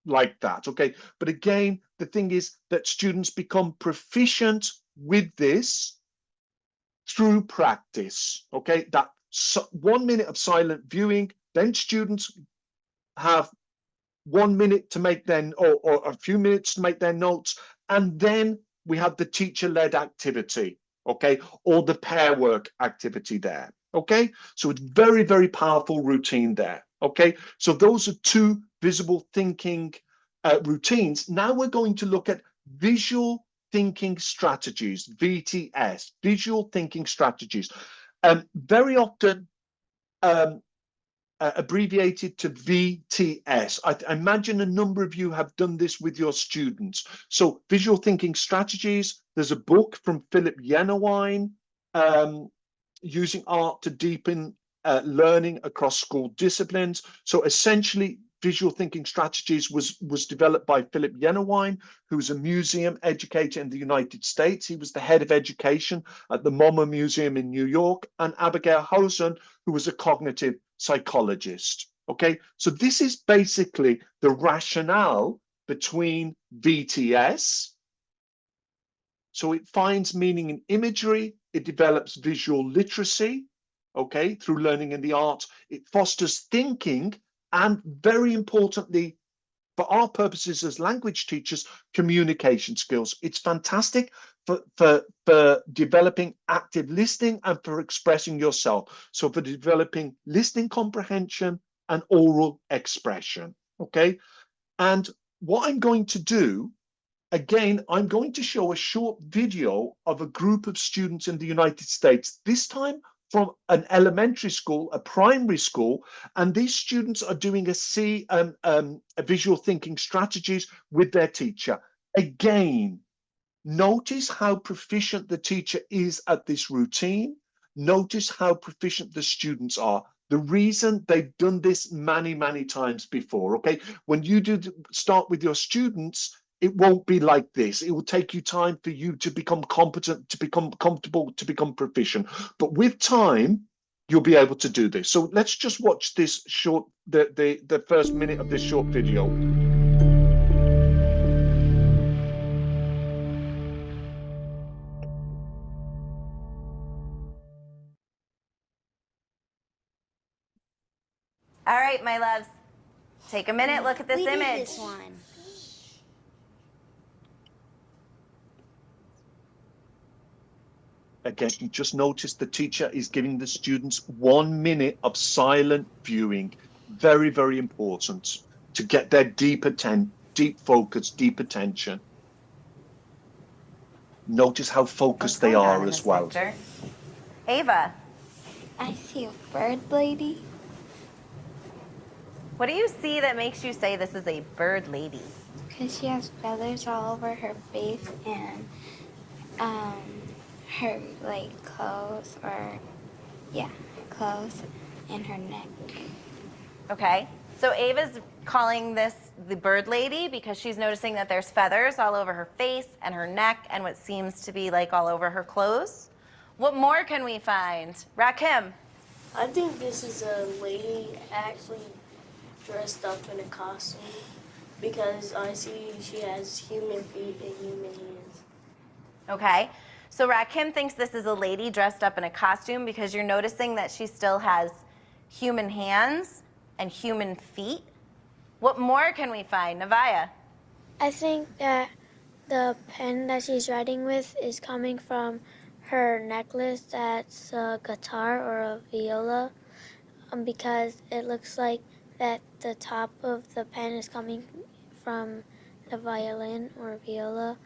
like that, okay? But again, the thing is that students become proficient with this through practice, okay? That 1 minute of silent viewing, then students have 1 minute to make their, or a few minutes to make their notes, and then we have the teacher-led activity, okay, or the pair work activity there, okay? So it's very, very powerful routine there, okay? So those are two visible thinking routines. Now we're going to look at visual thinking strategies, VTS, visual thinking strategies. Very often abbreviated to VTS. I imagine a number of you have done this with your students. So visual thinking strategies, there's a book from Philip Yenawine, using art to deepen learning across school disciplines. So essentially, visual thinking strategies was developed by Philip Yenawine, who's a museum educator in the United States. He was the head of education at the MoMA Museum in New York, and Abigail Hausen, who was a cognitive psychologist. Okay, so this is basically the rationale between VTS. So it finds meaning in imagery, it develops visual literacy, okay, through learning in the arts, it fosters thinking, and very importantly, for our purposes as language teachers, communication skills. It's fantastic for developing active listening and for expressing yourself. So for developing listening comprehension and oral expression, okay? And what I'm going to do, again, I'm going to show a short video of a group of students in the United States, this time from an elementary school, a primary school, and these students are doing a visual thinking strategies with their teacher. Again, notice how proficient the teacher is at this routine. Notice how proficient the students are. The reason they've done this many, many times before, okay? When you start with your students, it won't be like this. It will take you time for you to become competent, to become comfortable, to become proficient. But with time, you'll be able to do this. So let's just watch this short, the first minute of this short video. All right, my loves, take a minute, look at this image. This one. Again, you just notice the teacher is giving the students 1 minute of silent viewing. Very, very important to get their deep focus, deep attention. Notice how focused they are as well. Picture? Ava. I see a bird lady. What do you see that makes you say this is a bird lady? Because she has feathers all over her face and her like clothes, or yeah, her clothes and her neck. Okay, so Ava's calling this the bird lady because she's noticing that there's feathers all over her face and her neck and what seems to be like all over her clothes. What more can we find? Rakim. I think this is a lady actually dressed up in a costume because I see she has human feet and human hands. Okay, so Rakim thinks this is a lady dressed up in a costume because you're noticing that she still has human hands and human feet. What more can we find? Navaya? I think that the pen that she's writing with is coming from her necklace that's a guitar or a viola, because it looks like that the top of the pen is coming from the violin or viola.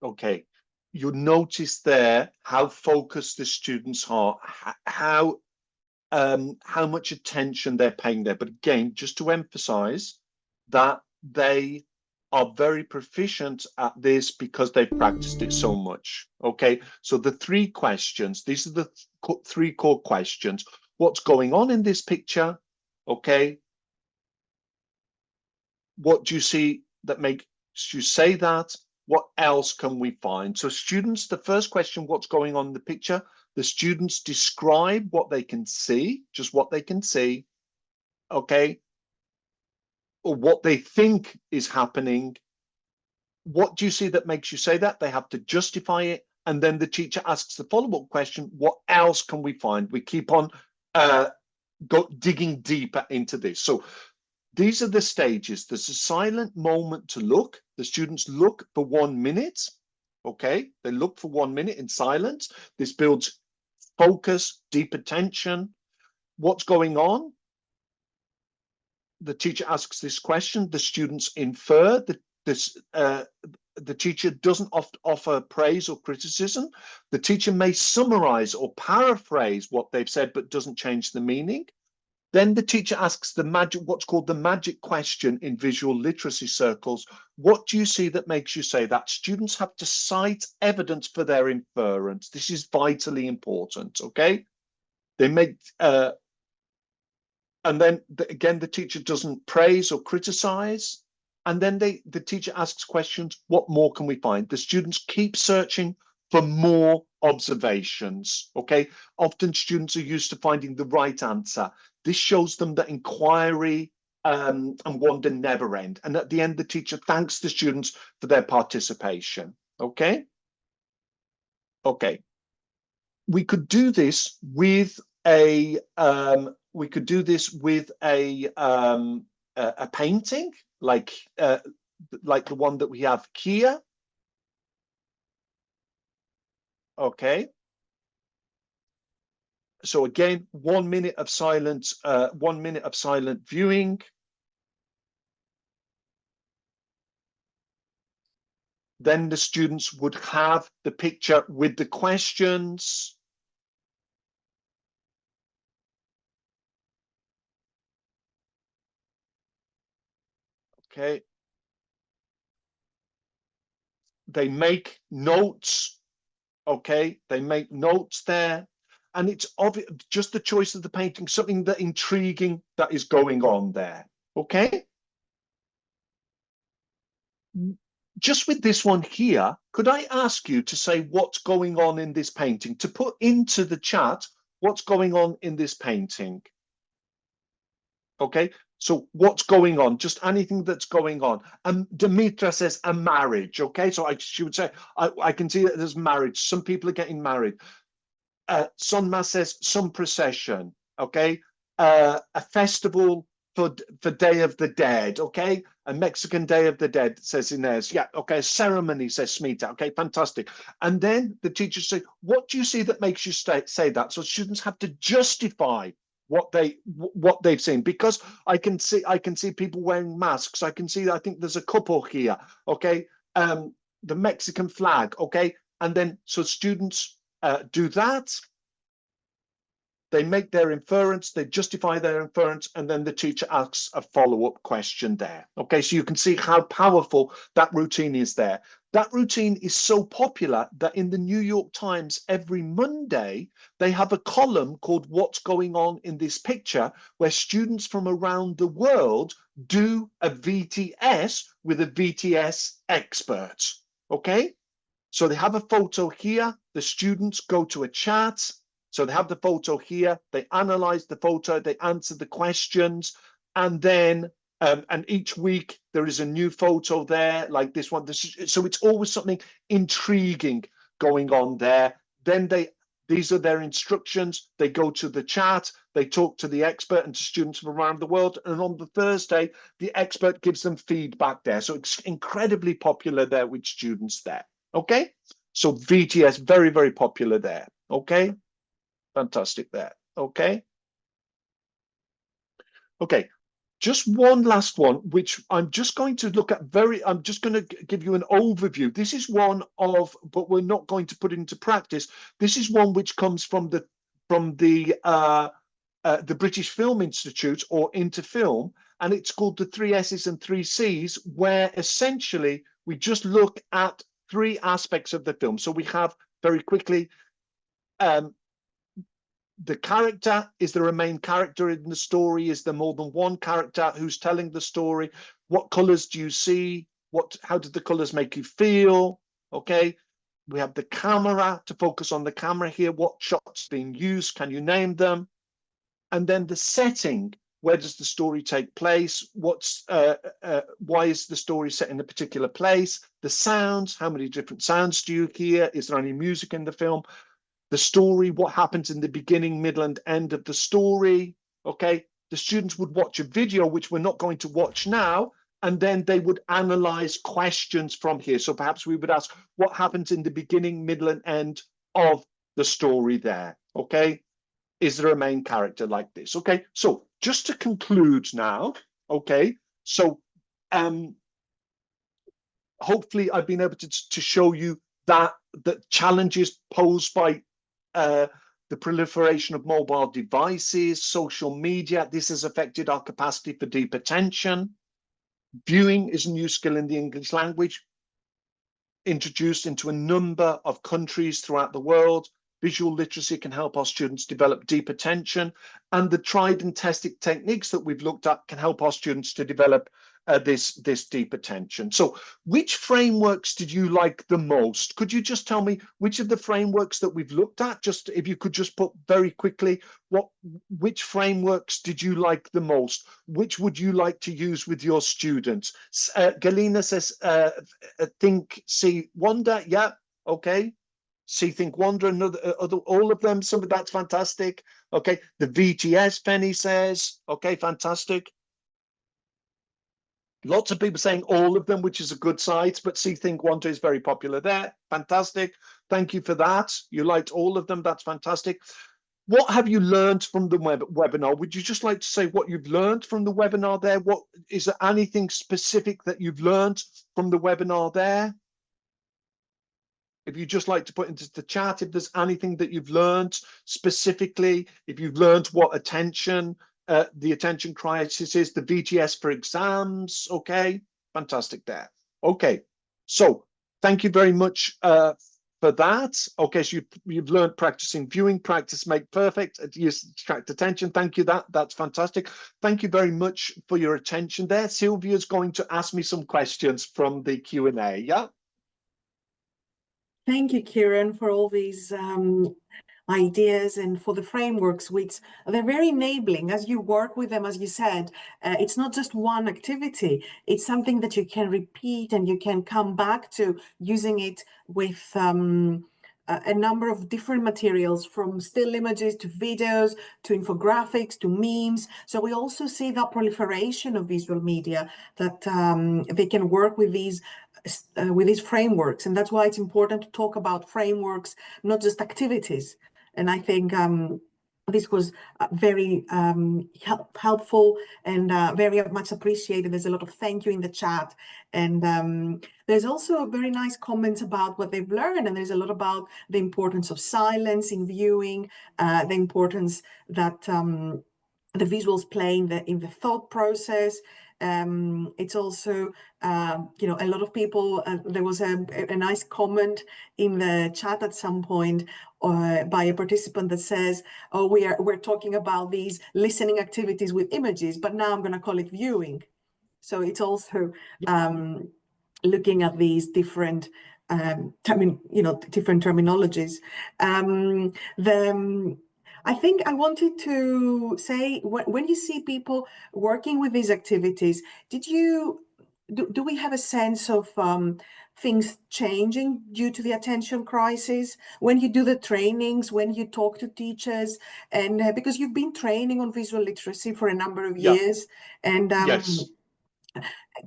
Okay, you notice there how focused the students are, how much attention they're paying there. But again, just to emphasize that they are very proficient at this because they've practiced it so much. Okay, so the three questions, these are the three core questions. What's going on in this picture? Okay, what do you see that makes you say that? What else can we find? So students, the first question, what's going on in the picture? The students describe what they can see, just what they can see, okay? Or what they think is happening. What do you see that makes you say that? They have to justify it. And then the teacher asks the follow-up question, what else can we find? We keep on digging deeper into this. So these are the stages. There's a silent moment to look. The students look for 1 minute. Okay, they look for 1 minute in silence. This builds focus, deep attention. What's going on? The teacher asks this question. The students infer that the teacher doesn't offer praise or criticism. The teacher may summarize or paraphrase what they've said, but doesn't change the meaning. Then the teacher asks the magic, what's called the magic question in visual literacy circles. What do you see that makes you say that? Students have to cite evidence for their inference. This is vitally important, okay? They make, and then again, the teacher doesn't praise or criticize. And then the teacher asks questions, what more can we find? The students keep searching for more observations, okay? Often students are used to finding the right answer. This shows them that inquiry and wonder never end. And at the end, the teacher thanks the students for their participation, okay? Okay. We could do this with a painting like the one that we have here. Okay. So again, 1 minute of silence, 1 minute of silent viewing. Then the students would have the picture with the questions. Okay. They make notes. Okay. They make notes there. And it's obvious, just the choice of the painting, something that intriguing that is going on there. Okay. Just with this one here, could I ask you to say what's going on in this painting, to put into the chat what's going on in this painting? Okay, so what's going on? Just anything that's going on. Demetra says a marriage. Okay, so she would say, I can see that there's marriage. Some people are getting married. Sonma says some procession. Okay, a festival for Day of the Dead. Okay, a Mexican Day of the Dead, says Inez. Yeah, okay, ceremony, says Smita. Okay, fantastic. And then the teacher says, what do you see that makes you say that? So students have to justify what they've seen, because I can see people wearing masks. I can see, I think there's a couple here. Okay, the Mexican flag. Okay, and then so students do that. They make their inference, they justify their inference, and then the teacher asks a follow-up question there. Okay, so you can see how powerful that routine is there. That routine is so popular that in the New York Times every Monday, they have a column called What's Going On in This Picture, where students from around the world do a VTS with a VTS expert. Okay, so they have a photo here, the students go to a chat. So they have the photo here, they analyze the photo, they answer the questions, and then, and each week there is a new photo there, like this one. So it's always something intriguing going on there. Then these are their instructions. They go to the chat, they talk to the expert and to students from around the world. And on the Thursday, the expert gives them feedback there. So it's incredibly popular there with students there. Okay, so VTS, very, very popular there. Okay. Fantastic there. Okay. Okay. Just one last one, which I'm just going to look at I'm just going to give you an overview. This is one of, but we're not going to put it into practice. This is one which comes from the British Film Institute, or Interfilm, and it's called the 3 S's and 3 C's, where essentially we just look at 3 aspects of the film. So we have, very quickly, the character. Is there a main character in the story? Is there more than one character who's telling the story? What colors do you see? How did the colors make you feel? Okay, we have the camera, to focus on the camera here. What shots being used? Can you name them? And then the setting. Where does the story take place? Why is the story set in a particular place? The sounds. How many different sounds do you hear? Is there any music in the film? The story, what happens in the beginning, middle, and end of the story. Okay, the students would watch a video, which we're not going to watch now, and then they would analyze questions from here. So perhaps we would ask, what happens in the beginning, middle, and end of the story there? Okay, is there a main character like this? Okay, so just to conclude now, okay, so hopefully I've been able to show you that the challenges posed by the proliferation of mobile devices, social media, this has affected our capacity for deep attention. Viewing is a new skill in the English language, introduced into a number of countries throughout the world. Visual literacy can help our students develop deep attention, and the tried and tested techniques that we've looked at can help our students to develop this deep attention. So which frameworks did you like the most? Could you just tell me which of the frameworks that we've looked at, just if you could just put very quickly, which frameworks did you like the most? Which would you like to use with your students? Galina says, think, see, wonder. Yeah, okay. See, think, wonder, all of them. Some of that's fantastic. Okay, the VGS, Penny says. Okay, fantastic. Lots of people saying all of them, which is a good site, but see, think, wonder is very popular there. Fantastic. Thank you for that. You liked all of them. That's fantastic. What have you learned from the webinar? Would you just like to say what you've learned from the webinar there? What is there anything specific that you've learned from the webinar there? If you'd just like to put into the chat, if there's anything that you've learned specifically, if you've learned what attention, the attention crisis is, the VGS for exams, okay, fantastic there. Okay, so thank you very much for that. Okay, so you've learned practicing viewing, practice make perfect, use distract attention. Thank you, that's fantastic. Thank you very much for your attention there. Sylvia's going to ask me some questions from the Q&A, yeah? Thank you, Kieran, for all these ideas and for the frameworks, which they're very enabling as you work with them. As you said, it's not just one activity, it's something that you can repeat and you can come back to, using it with a number of different materials, from still images to videos to infographics to memes. So we also see that proliferation of visual media, that they can work with these frameworks, and that's why it's important to talk about frameworks, not just activities. And I think this was very helpful and very much appreciated. There's a lot of thank you in the chat, and there's also a very nice comments about what they've learned, and there's a lot about the importance of silence in viewing, the importance that the visuals play in the thought process. It's also, you know, a lot of people, there was a nice comment in the chat at some point by a participant that says, oh, we're talking about these listening activities with images, but now I'm going to call it viewing. So it's also looking at these different different terminologies. I think I wanted to say, when you see people working with these activities, do we have a sense of things changing due to the attention crisis? When you do the trainings, when you talk to teachers, and because you've been training on visual literacy for a number of years, and yes.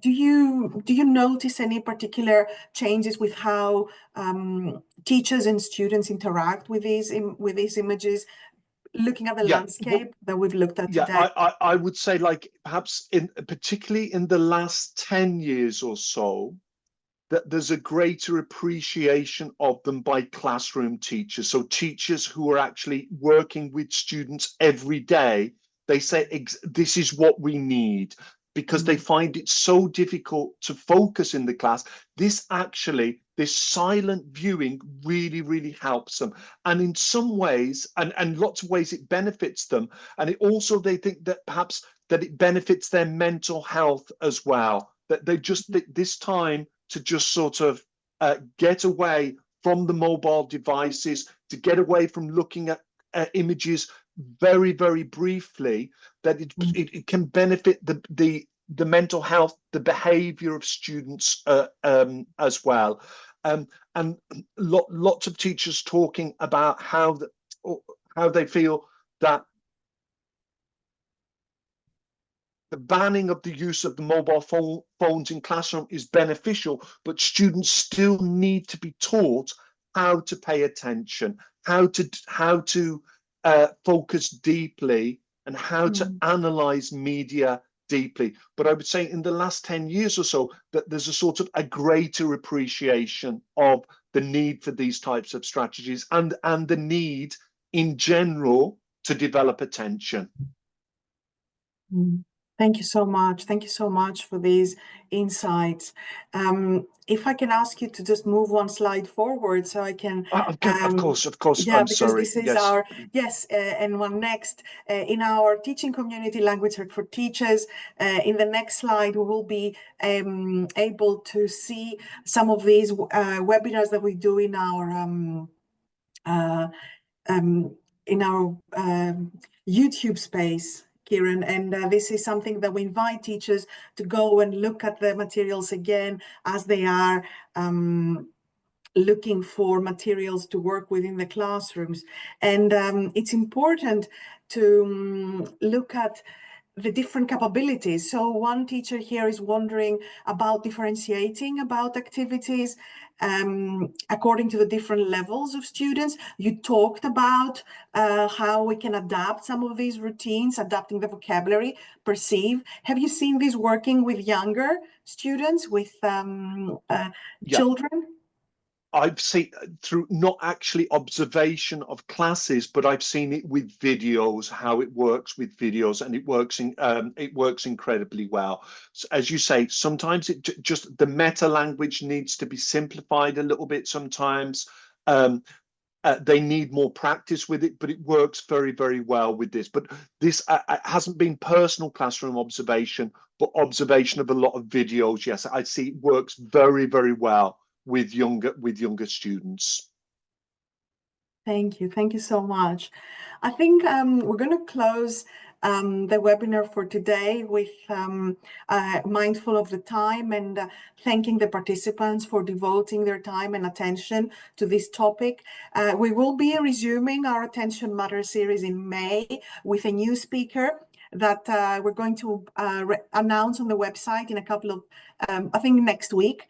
Do you notice any particular changes with how teachers and students interact with these images, looking at the landscape that we've looked at today? I would say, like, perhaps particularly in the last 10 years or so, that there's a greater appreciation of them by classroom teachers. So teachers who are actually working with students every day, they say, this is what we need, because they find it so difficult to focus in the class. This silent viewing really, really helps them. And in some ways, and lots of ways, it benefits them. And it also, they think that perhaps that it benefits their mental health as well, that they just, this time to just sort of get away from the mobile devices, to get away from looking at images very, very briefly, that it can benefit the mental health, the behavior of students as well. And lots of teachers talking about how they feel that the banning of the use of the mobile phones in classroom is beneficial, but students still need to be taught how to pay attention, how to focus deeply, and how to analyze media deeply. But I would say in the last 10 years or so that there's a sort of a greater appreciation of the need for these types of strategies and the need in general to develop attention. Thank you so much. Thank you so much for these insights. If I can ask you to just move one slide forward so I can... Of course. Yeah, I'm because sorry. this is Yes. our... Yes, and one next. In our teaching community, Language for Teachers, in the next slide, we will be able to see some of these webinars that we do in our YouTube space, Kieran, and this is something that we invite teachers to go and look at the materials again as they are looking for materials to work within the classrooms. And it's important to look at the different capabilities. So one teacher here is wondering about differentiating about activities according to the different levels of students. You talked about how we can adapt some of these routines, adapting the vocabulary, perceive. Have you seen this working with younger students, with children? I've seen through not actually observation of classes, but I've seen it with videos, how it works with videos, and it works incredibly well. So, as you say, sometimes it just the meta language needs to be simplified a little bit. Sometimes they need more practice with it, but it works very, very well with this. But this hasn't been personal classroom observation, but observation of a lot of videos. Yes, I see it works very, very well with younger students. Thank you so much. I think we're going to close the webinar for today with mindful of the time and thanking the participants for devoting their time and attention to this topic. We will be resuming our Attention Matters series in May with a new speaker that we're going to announce on the website in a couple of, I think next week.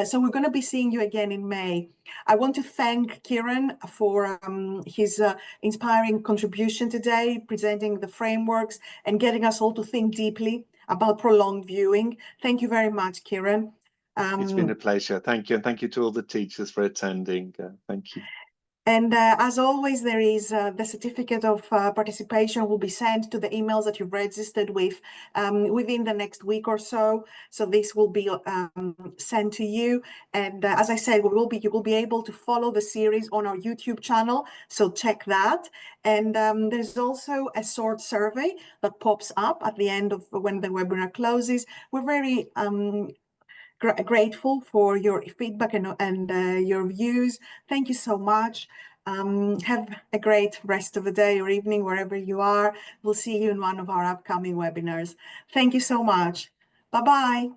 So we're going to be seeing you again in May. I want to thank Kieran for his inspiring contribution today, presenting the frameworks and getting us all to think deeply about prolonged viewing. Thank you very much, Kieran. It's been a pleasure. Thank you. And thank you to all the teachers for attending. Thank you. And as always, there is the certificate of participation will be sent to the emails that you've registered with within the next week or so. So this will be sent to you. And as I said, you will be able to follow the series on our YouTube channel. So check that. And there's also a short survey that pops up at the end of when the webinar closes. We're very grateful for your feedback and your views. Thank you so much. Have a great rest of the day or evening wherever you are. We'll see you in one of our upcoming webinars. Thank you so much. Bye-bye.